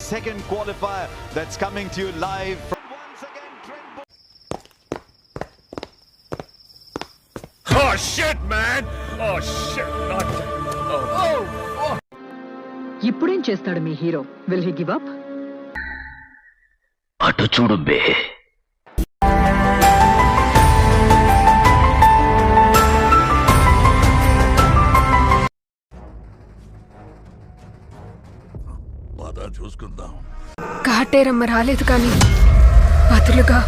second qualifier that's coming to you live from once again Trent. Oh shit, man! Oh shit! Not. Oh. ఇప్పుడేం చేస్తాడు మీ hero? Will he give up? అటు చూడు బే. చూసుకుందాం. కాటేరమ్మ రాలేదు కానీ బదులుగా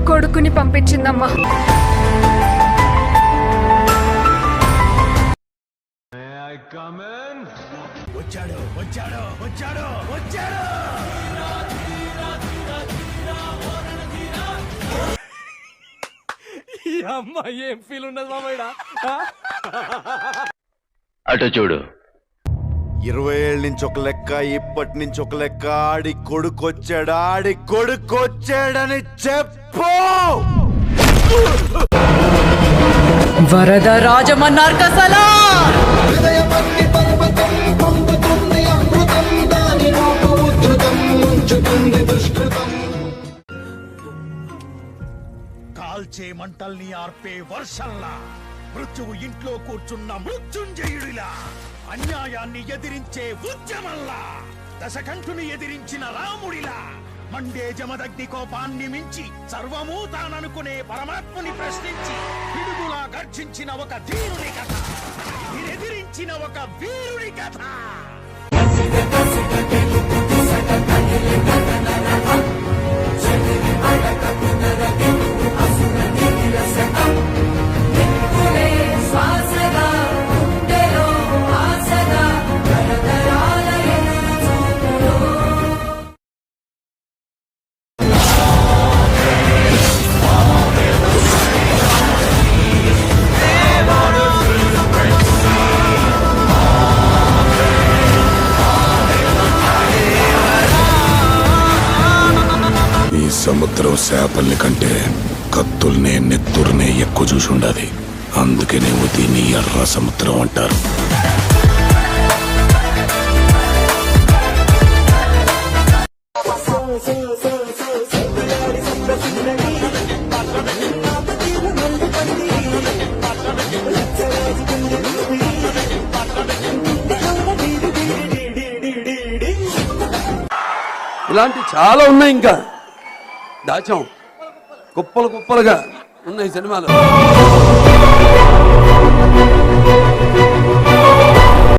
కొడుకుని పంపించిందమ్మా. వచ్చాడు వచ్చాడు వచ్చాడు వచ్చాడు. ఈ అమ్మాయి ఏం ఫీల్ ఉన్నది మామయ్య? అటు చూడు. 20 ఏళ్ళ నుంచి ఒక లెక్క, ఇప్పటి నుంచి ఒక లెక్క. ఆడి కొడుకొచ్చాడని చెప్పు. వరద రాజమన్నార్కసలా కాల్చే మంటల్ని ఆర్పే వర్షంలా, మృత్యువు ఇంట్లో కూర్చున్న మృత్యుంజయుడిలా, అన్యాయాన్ని ఎదిరించే ఉద్యమంలా, దశకంఠుని ఎదిరించిన రాముడిలా, మండే జమదగ్ని కోపాన్ని మించి సర్వమూ తాననుకునే పరమాత్మని ప్రశ్నించి పిడుగులా గర్జించిన ఒక ధీరుని కథ, ఎదిరించిన ఒక వీరుని కథ. సముద్రం చేపల్ని కంటే కత్తుల్నే నెత్తుర్నే ఎక్కువ చూసి ఉండాలి. అందుకేనేమో దీన్ని ఎర్ర సముద్రం అంటారు. ఇలాంటి చాలా ఉన్నాయి, ఇంకా దాచాం కుప్పలుగా ఉన్నాయి సినిమాలు.